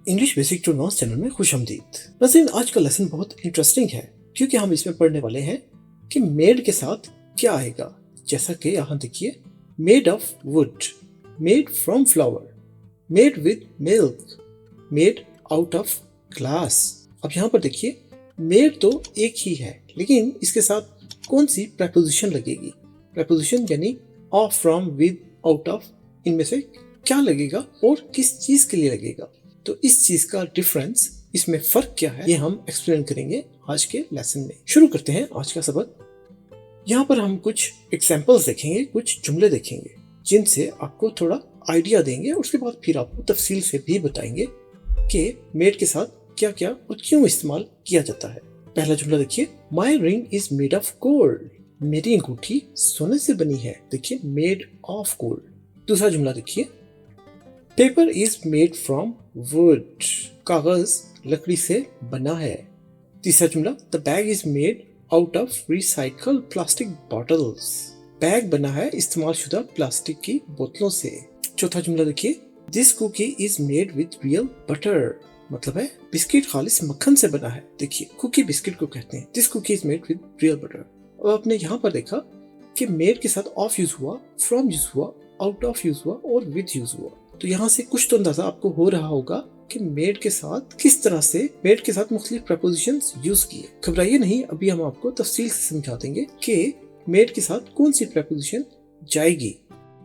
English basic to नॉस channel में खुशामदीद। नाज़रीन, आज का लेसन बहुत इंटरेस्टिंग है क्योंकि हम इसमें पढ़ने वाले हैं कि मेड के साथ क्या आएगा। जैसा कि यहाँ देखिए, made of would, made from flower, made with milk, made out of glass. अब यहाँ पर देखिए, मेड तो एक ही है लेकिन इसके साथ कौन सी प्रेपोजिशन लगेगी। प्रेपोजिशन यानी of, from, with, out of, इनमें से क्या लगेगा और किस चीज के लिए लगेगा। तो इस चीज का डिफरेंस, इसमें फर्क क्या है, ये हम एक्सप्लेन करेंगे आज के लेसन में। शुरू करते हैं आज का सबक। यहाँ पर हम कुछ एग्जाम्पल्स देखेंगे, कुछ जुमले देखेंगे जिनसे आपको थोड़ा आइडिया देंगे और उसके बाद फिर आपको तफसील से भी बताएंगे कि मेड के साथ क्या क्या और क्यों इस्तेमाल किया जाता है। पहला जुमला देखिए, my ring is made of gold, मेरी अंगूठी सोने से बनी है। देखिए, मेड ऑफ गोल्ड। दूसरा जुमला देखिए, paper is made from would, कागज लकड़ी से बना है। तीसरा जुमला, the bag is made out of recycle plastic bottles, bag बना है इस्तेमाल शुदा प्लास्टिक की बोतलों से। चौथा जुमला देखिए, this cookie is made with real butter, मतलब है बिस्किट खालिस मक्खन से बना है। देखिए, कुकी बिस्किट को कहते हैं। This cookie is made with real butter. अब आपने यहाँ पर देखा कि मेड के साथ ऑफ यूज हुआ, फ्रॉम यूज हुआ, आउट ऑफ यूज हुआ और विद यूज हुआ। तो यहाँ से कुछ तो अंदाजा आपको हो रहा होगा कि मेड के साथ किस तरह से मेड के साथ मुख्तलिफ प्रपोजिशंस यूज किए। घबराइए नहीं, अभी हम आपको तफसील से समझा देंगे कि मेड के साथ कौन सी प्रपोजिशन जाएगी।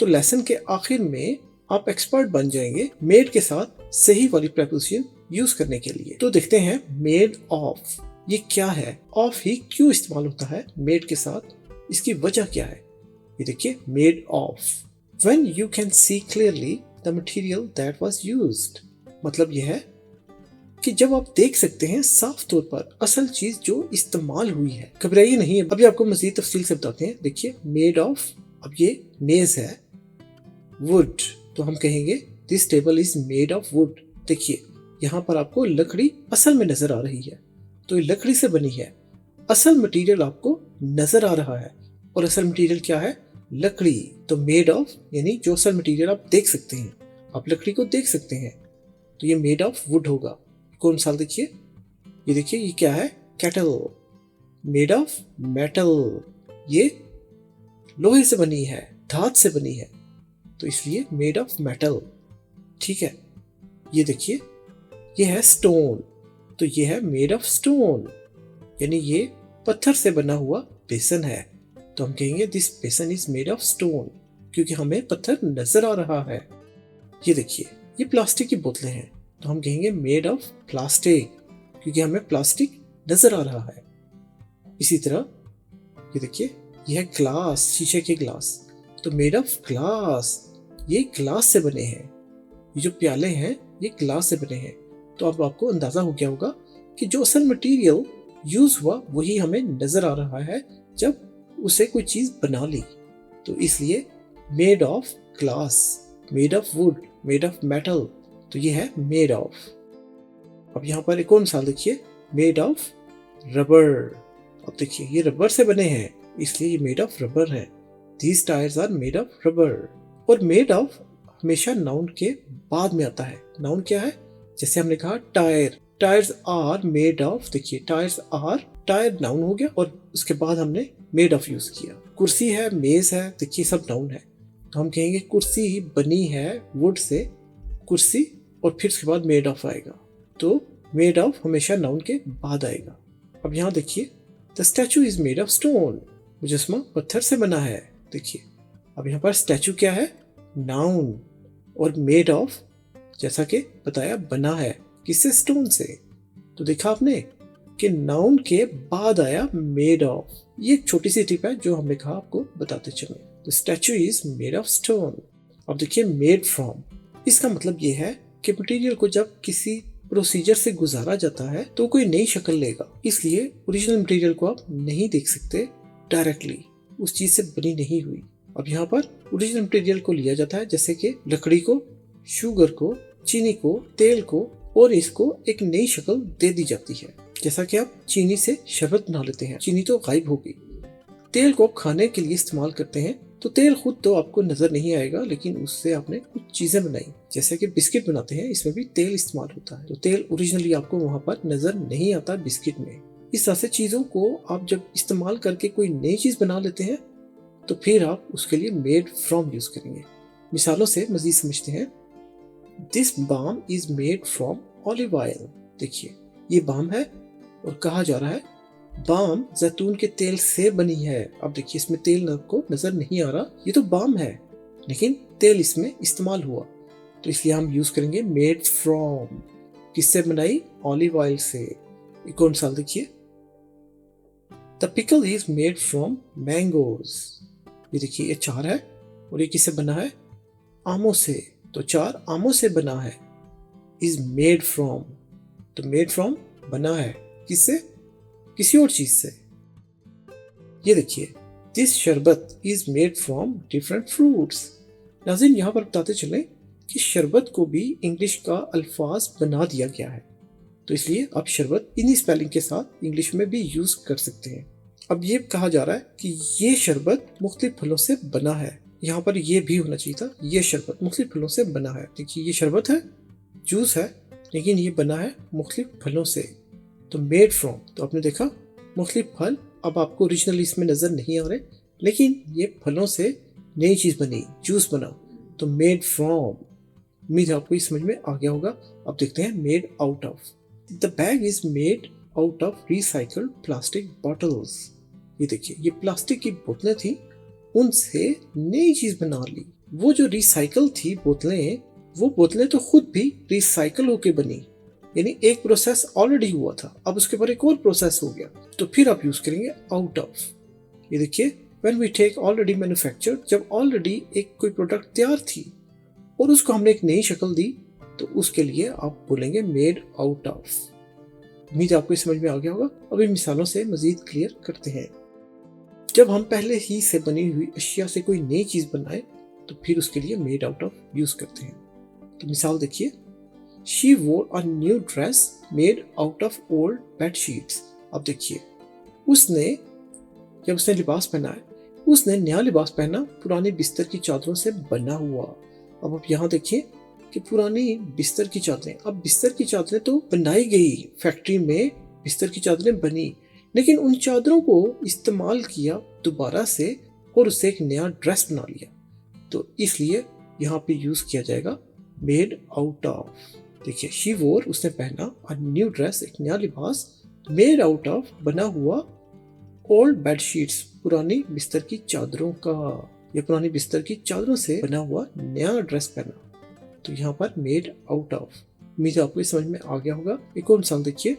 तो लेसन के आखिर में आप एक्सपर्ट बन जाएंगे मेड के साथ सही वाली प्रपोजिशन यूज करने के लिए। तो देखते हैं मेड ऑफ, ये क्या है, ऑफ ही क्यों इस्तेमाल होता है मेड के साथ, इसकी वजह क्या है। ये देखिए, made of, when you can see clearly the material that was used, मतलब यह है कि जब आप देख सकते हैं साफ तौर पर असल चीज जो इस्तेमाल हुई है। घबराइए नहीं, अभी आपको मजीद तफसील से बताते हैं। देखिए, मेड ऑफ, अब ये मेज है, वुड, तो हम कहेंगे this table is made of would. देखिए, यहाँ पर आपको लकड़ी असल में नजर आ रही है, तो ये लकड़ी से बनी है। असल मटेरियल आपको नजर आ रहा है और असल मटेरियल क्या है, लकड़ी। तो मेड ऑफ यानी जो असल मटेरियल आप देख सकते हैं, आप लकड़ी को देख सकते हैं, तो ये मेड ऑफ वुड होगा। कौन मिसाल देखिए, ये देखिए, ये क्या है, केटल, मेड ऑफ मेटल, ये लोहे से बनी है, धात से बनी है, तो इसलिए मेड ऑफ मेटल। ठीक है, ये देखिए, ये है स्टोन, तो ये है मेड ऑफ स्टोन, यानी ये पत्थर से बना हुआ बेसन है, तो हम कहेंगे दिस बेसन इज मेड ऑफ स्टोन, क्योंकि हमें पत्थर नजर आ रहा है। ये देखिए, ये प्लास्टिक की बोतलें हैं, तो हम कहेंगे मेड ऑफ प्लास्टिक, क्योंकि हमें प्लास्टिक नजर आ रहा है। इसी तरह ये देखिए, यह है ग्लास, शीशे के ग्लास, तो मेड ऑफ ग्लास, ये ग्लास से बने हैं। ये जो प्याले हैं ये ग्लास से बने हैं। तो अब आपको अंदाजा हो गया होगा कि जो असल मटेरियल यूज हुआ वही हमें नजर आ रहा है जब उसे कोई चीज बना ली। तो इसलिए made of glass, made of would, made of metal, तो ये है मेड ऑफ। अब यहाँ पर एक और मिसाल देखिए, मेड ऑफ रबर। अब देखिए, ये रबर से बने हैं, इसलिए ये मेड ऑफ रबर है। These tyres are made of rubber. और मेड ऑफ हमेशा नाउन के बाद में आता है। नाउन क्या है, जैसे हमने कहा tyre, tyres are made of, देखिए टायर्स आर, टायर नाउन हो गया और उसके बाद हमने मेड ऑफ यूज किया। कुर्सी है, मेज है, देखिए सब नाउन है, तो हम कहेंगे कुर्सी बनी है वुड से, कुर्सी, और फिर उसके बाद मेड ऑफ आएगा। तो मेड ऑफ हमेशा नाउन के बाद आएगा। अब यहाँ देखिए, the statue is made of stone, मुजस्मा पत्थर से बना है। देखिए, अब यहाँ पर स्टैचू क्या है, नाउन, और मेड ऑफ जैसा कि बताया बना है, किससे, स्टोन से। तो देखा आपने कि नाउन के बाद आया मेड ऑफ। ये एक छोटी सी टिप है जो हमने कहा आपको बताते चले। तो statue is made of stone. अब देखिए, मेड फ्रॉम, इसका मतलब ये है कि मटेरियल को जब किसी प्रोसीजर से गुजारा जाता है तो कोई नई शक्ल लेगा, इसलिए ओरिजिनल मटेरियल को आप नहीं देख सकते डायरेक्टली, उस चीज से बनी नहीं हुई। अब यहाँ पर ओरिजिनल मटेरियल को लिया जाता है, जैसे कि लकड़ी को, शुगर को, चीनी को, तेल को, और इसको एक नई शक्ल दे दी जाती है। जैसा कि आप चीनी से शरबत बना लेते हैं, चीनी तो गायब हो गई। तेल को खाने के लिए इस्तेमाल करते हैं, तो तेल खुद तो आपको नजर नहीं आएगा, लेकिन उससे आपने कुछ चीजें बनाई, जैसे कि बिस्किट बनाते हैं, इसमें भी तेल इस्तेमाल होता है। तो तेल ओरिजिनली आपको वहां पर नजर नहीं आता बिस्किट में। इस तरह से चीजों को आप जब इस्तेमाल करके कोई नई चीज बना लेते हैं तो फिर आप उसके लिए मेड फ्रॉम यूज करेंगे। मिसालों से मजीद समझते हैं। This balm is made from olive oil. देखिए ये बाम है और कहा जा रहा है बाम जैतून के तेल से बनी है। अब देखिए इसमें तेल आपको नजर नहीं आ रहा, ये तो बाम है लेकिन तेल इसमें इस्तेमाल हुआ, तो इसलिए हम यूज करेंगे मेड फ्रॉम। किससे बनाई? ऑलिव ऑयल से। एक और मिसाल देखिए, the pickle is made from mangoes. ये देखिए ये अचार है और ये किससे बना है? आमों से। तो अचार आमों से बना है। इज मेड फ्रॉम, तो मेड फ्रॉम बना है किससे? किसी और चीज से। ये देखिए दिस शरबत is made from different fruits. नाज़रीन यहाँ पर बताते चले कि शरबत को भी इंग्लिश का अल्फाज बना दिया गया है, तो इसलिए आप शरबत इन्हीं स्पेलिंग के साथ इंग्लिश में भी यूज कर सकते हैं। अब ये कहा जा रहा है कि ये शरबत मुख्तलिफ फलों से बना है। यहाँ पर ये भी होना चाहिए था, ये शरबत मुख्तलिफ फलों से बना है। देखिए ये शरबत है, जूस है, लेकिन ये बना है मुख्तलिफ फलों से। तो मेड फ्रॉम, तो आपने देखा मुख्तलिफ फल अब आपको ओरिजिनली इसमें नजर नहीं आ रहे, लेकिन ये फलों से नई चीज बनी, जूस बना, तो मेड फ्रॉम। उम्मीद है आपको समझ में आ गया होगा। अब देखते हैं made out of. The bag is made out of recycled plastic bottles. ये देखिए ये प्लास्टिक की बोतलें थी, उनसे नई चीज बना ली। वो जो रिसाइकल थी बोतलें, वो बोतलें तो खुद भी रिसाइकल होके बनी, यानी एक प्रोसेस ऑलरेडी हुआ था, अब उसके ऊपर एक और प्रोसेस हो गया, तो फिर आप यूज करेंगे आउट ऑफ। ये देखिए when we take already manufactured, जब ऑलरेडी एक कोई प्रोडक्ट तैयार थी और उसको हमने एक नई शक्ल दी, तो उसके लिए आप बोलेंगे मेड आउट ऑफ। उम्मीद आपको समझ में आ गया होगा। अभी मिसालों से मजीद क्लियर करते हैं। जब हम पहले ही से बनी हुई अशिया से कोई नई चीज बनाए तो फिर उसके लिए मेड आउट ऑफ यूज करते हैं। तो मिसाल देखिए, शी वोर a new dress made out of old bed sheets. अब देखिए जब उसने लिबास पहना है, उसने नया लिबास पहना पुराने बिस्तर की चादरों से बना हुआ। अब आप यहाँ देखिए कि पुरानी बिस्तर की चादरें, अब बिस्तर की चादरें तो बनाई गई फैक्ट्री में, बिस्तर की चादरें बनी, लेकिन उन चादरों को इस्तेमाल किया दोबारा से और उससे एक नया ड्रेस बना लिया, तो इसलिए यहाँ पे यूज किया जाएगा मेड आउट ऑफ। देखिए शी वोर, उसने पहना, अ न्यू ड्रेस, एक नया लिबास, मेड आउट ऑफ, बना हुआ, ओल्ड बेड शीट्स, पुरानी बिस्तर की चादरों का, या पुरानी बिस्तर की चादरों से बना हुआ नया ड्रेस पहना, तो यहाँ पर मेड आउट ऑफ। उम्मीद आपको समझ में आ गया होगा। एक और मिसाल देखिए,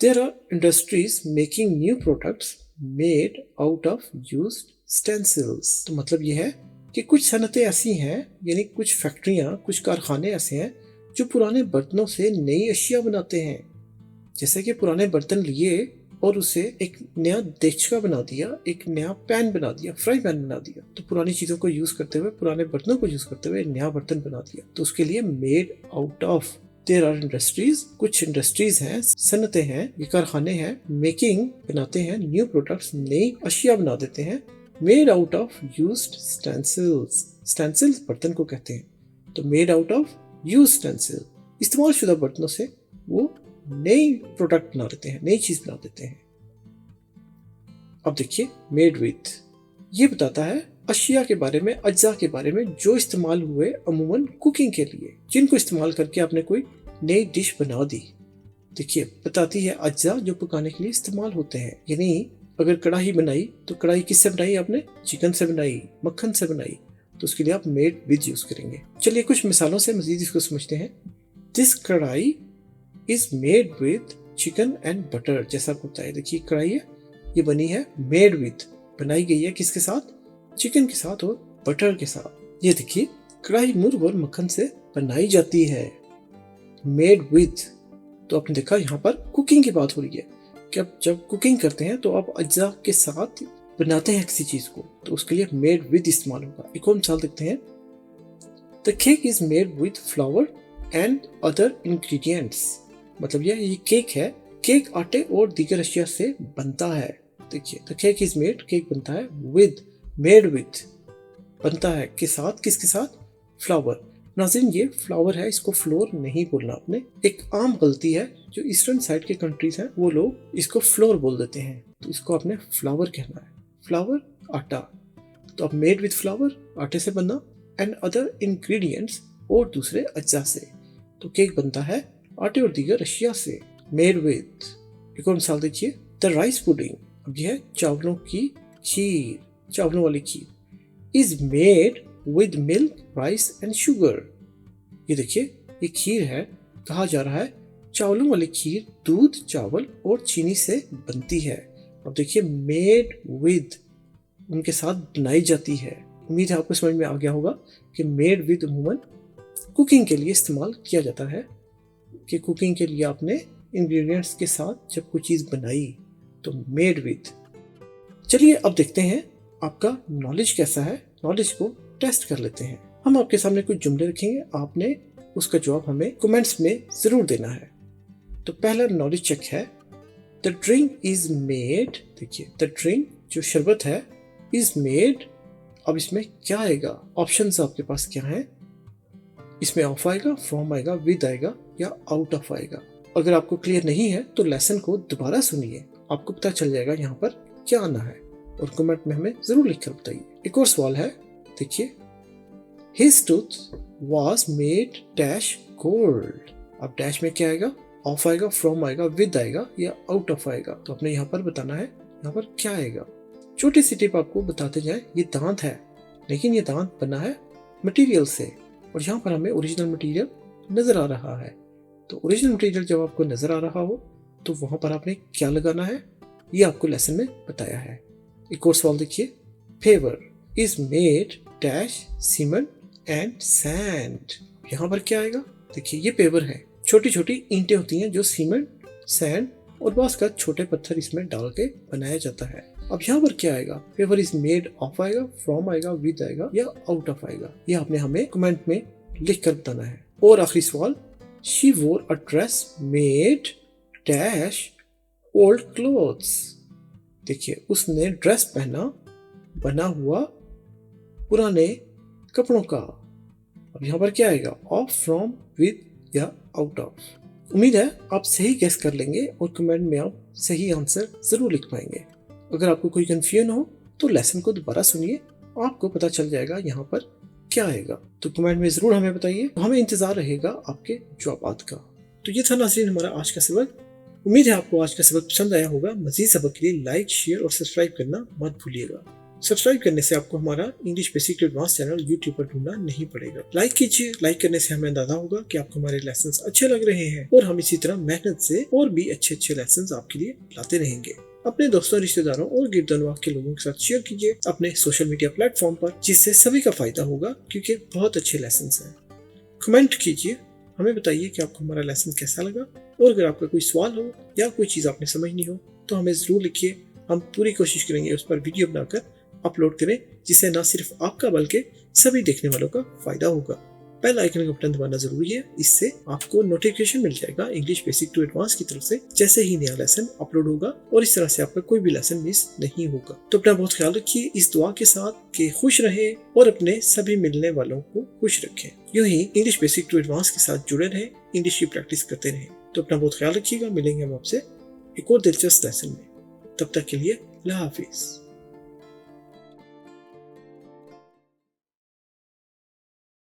there are industries making new products made out of used stencils. तो मतलब ये है कि कुछ सनतें ऐसी हैं, यानी कुछ फैक्ट्रियां, कुछ कारखाने ऐसे हैं जो पुराने बर्तनों से नई अशिया बनाते हैं। जैसे कि पुराने बर्तन लिए और उसे एक नया देचका बना दिया, एक नया पैन बना दिया, फ्राई पैन बना दिया, तो पुरानी चीजों को यूज करते हुए, पुराने बर्तनों को यूज करते हुए नया बर्तन बना दिया, तो उसके लिए made out of. There are industries, कुछ इंडस्ट्रीज हैं, सनतें हैं, ये कारखाने हैं, मेकिंग बनाते हैं, न्यू प्रोडक्ट्स, नई अशिया बना देते हैं, made out of used stencils. Stencils बर्तन को कहते हैं, तो made out of used stencil, इस्तेमाल शुदा बर्तनों से वो नई प्रोडक्ट बना देते हैं, नई चीज बना देते हैं। अब देखिए मेड विथ, ये बताता है अशिया के बारे में, अज्जा के बारे में जो इस्तेमाल हुए अमूमन कुकिंग के लिए, जिनको इस्तेमाल करके आपने कोई नई डिश बना दी। देखिए बताती है अज्जा जो पकाने के लिए इस्तेमाल होते हैं, यानी अगर कढ़ाई बनाई तो कढ़ाई किससे बनाई आपने? चिकन से बनाई, मक्खन से बनाई, तो उसके लिए आप मेड विद यूज करेंगे। चलिए कुछ मिसालों से मजीद इसको समझते हैं। दिस कढ़ाई is made with chicken and butter. जैसा आपको बताया, देखिए कढ़ाई है, ये बनी है मेड विद, बनाई गई है किसके साथ? चिकन के साथ और बटर के साथ। ये देखिए कढ़ाई मुर्ग और मक्खन से बनाई जाती है, मेड विद। तो आपने देखा यहाँ पर कुकिंग की बात हो रही है कि आप जब कुकिंग करते हैं तो आप अज्जा के साथ बनाते हैं किसी चीज को, तो उसके लिए मेड विद इस्तेमाल होगा। एक और मिसाल देखते हैं, the cake is made with flower and other ingredients. मतलब ये केक है, केक आटे और दीगर अशिया से बनता है। देखिए the cake is made, cake बनता है, विद मेड विथ बनता है के साथ, किसके साथ? फ्लावर। नाज़रीन ये फ्लावर है, इसको फ्लोर नहीं बोलना आपने। एक आम गलती है जो ईस्टर्न साइड के कंट्रीज हैं वो लोग इसको फ्लोर बोल देते हैं, तो इसको आपने फ्लावर कहना है। फ्लावर आटा, तो अब मेड विथ फ्लावर आटे से बनना, एंड अदर इंग्रेडिएंट्स और दूसरे अज्जा से, तो केक बनता है आटे और दीगर अशिया से। मेड विथ, एक और मिसाल देखिए, द राइस पुडिंग, अब यह है चावलों की खीर, चावलों वाली खीर, is made with milk rice and sugar. ये देखिए ये खीर है, कहा जा रहा है चावलों वाली खीर दूध, चावल और चीनी से बनती है। अब देखिए मेड विद उनके साथ बनाई जाती है। उम्मीद है आपको समझ में आ गया होगा कि मेड विद अमूमन कुकिंग के लिए इस्तेमाल किया जाता है, कि कुकिंग के लिए आपने इंग्रेडिएंट्स के साथ जब कोई चीज़ बनाई तो मेड विद। चलिए अब देखते हैं आपका नॉलेज कैसा है, नॉलेज को टेस्ट कर लेते हैं। हम आपके सामने कुछ जुमले रखेंगे, आपने उसका जवाब हमें कमेंट्स में जरूर देना है। तो पहला नॉलेज चेक है, द ड्रिंक इज मेड, देखिए द ड्रिंक जो शरबत है इज मेड, अब इसमें क्या आएगा? ऑप्शंस आपके पास क्या है? इसमें ऑफ आएगा, फ्रॉम आएगा, विद आएगा या आउट ऑफ आएगा। अगर आपको क्लियर नहीं है तो लेसन को दोबारा सुनिए, आपको पता चल जाएगा यहाँ पर क्या आना है, और कमेंट में हमें जरूर लिखकर बताइए। एक और सवाल है, देखिए, His tooth was made dash gold, अब डैश में क्या आएगा? ऑफ आएगा, फ्रॉम आएगा, विद आएगा या आउट ऑफ आएगा, तो आपने यहाँ पर बताना है यहाँ पर क्या आएगा। छोटी सी टिप आपको बताते जाए, ये दांत है लेकिन ये दांत बना है मटेरियल से, और यहाँ पर हमें ओरिजिनल मटेरियल नजर आ रहा है। तो ओरिजिनल मटेरियल जब आपको नजर आ रहा हो तो वहां पर आपने क्या लगाना है, ये आपको लेसन में बताया है। एक और सवाल देखिए, favour is made dash cement and sand, यहाँ पर क्या आएगा? देखिए ये पेवर है, छोटी छोटी ईंटें होती हैं जो सीमेंट, सैंड और बांस का छोटे पत्थर इसमें डाल के बनाया जाता है। अब यहाँ पर क्या आएगा? पेवर इज मेड ऑफ आएगा, फ्रॉम आएगा, विद आएगा या आउट ऑफ आएगा, ये आपने हमें कमेंट में लिख कर बताना है। और आखिरी सवाल, शी वोर अ dress made dash old clothes, देखिए उसने ड्रेस पहना बना हुआ पुराने कपड़ों का। अब यहाँ पर क्या आएगा? ऑफ, फ्रॉम, विद या आउट ऑफ। उम्मीद है आप सही गेस कर लेंगे और कमेंट में आप सही आंसर जरूर लिख पाएंगे। अगर आपको कोई कंफ्यूजन हो तो लेसन को दोबारा सुनिए, आपको पता चल जाएगा यहाँ पर क्या आएगा। तो कमेंट में जरूर हमें बताइए, हमें इंतजार रहेगा आपके जवाबात का। तो ये था नाज़रीन हमारा आज का सबक। उम्मीद है आपको आज का सबक पसंद आया होगा। मजीद सबक के लिए लाइक, शेयर और सब्सक्राइब करना मत भूलिएगा। सब्सक्राइब करने से आपको हमारा English basic to advance channel YouTube पर ढूंढना नहीं पड़ेगा। लाइक कीजिए, लाइक करने से हमें अंदाजा होगा कि आपको हमारे लेसन्स अच्छे लग रहे हैं, और हम इसी तरह मेहनत से और भी अच्छे लेसन्स आपके लिए लाते रहेंगे। अपने दोस्तों, रिश्तेदारों और गिरदनवाह के लोगों के साथ शेयर कीजिए अपने सोशल मीडिया प्लेटफॉर्म पर, जिससे सभी का फायदा होगा, क्योंकि बहुत अच्छे लेसन्स हैं। कमेंट कीजिए, हमें बताइए कि आपको हमारा लेसन कैसा लगा, और अगर आपका कोई सवाल हो या कोई चीज़ आपने समझनी हो तो हमें ज़रूर लिखिए। हम पूरी कोशिश करेंगे उस पर वीडियो बनाकर अपलोड करें, जिससे न सिर्फ आपका बल्कि सभी देखने वालों का फायदा होगा। बेल आइकन का बटन दबाना जरूरी है, इससे आपको नोटिफिकेशन मिल जाएगा इंग्लिश बेसिक टू एडवांस की तरफ से जैसे ही नया लेसन अपलोड होगा, और इस तरह से आपका कोई भी लेसन मिस नहीं होगा। तो अपना बहुत ख्याल रखिए इस दुआ के साथ कि खुश रहे और अपने सभी मिलने वालों को खुश रखें। यूं ही इंग्लिश बेसिक टू एडवांस के साथ जुड़े रहें, इंग्लिश की प्रैक्टिस करते रहें। तो अपना बहुत ख्याल रखिएगा, मिलेंगे हम आपसे एक और दिलचस्प लेसन में। तब तक के लिए अल्लाह हाफिज।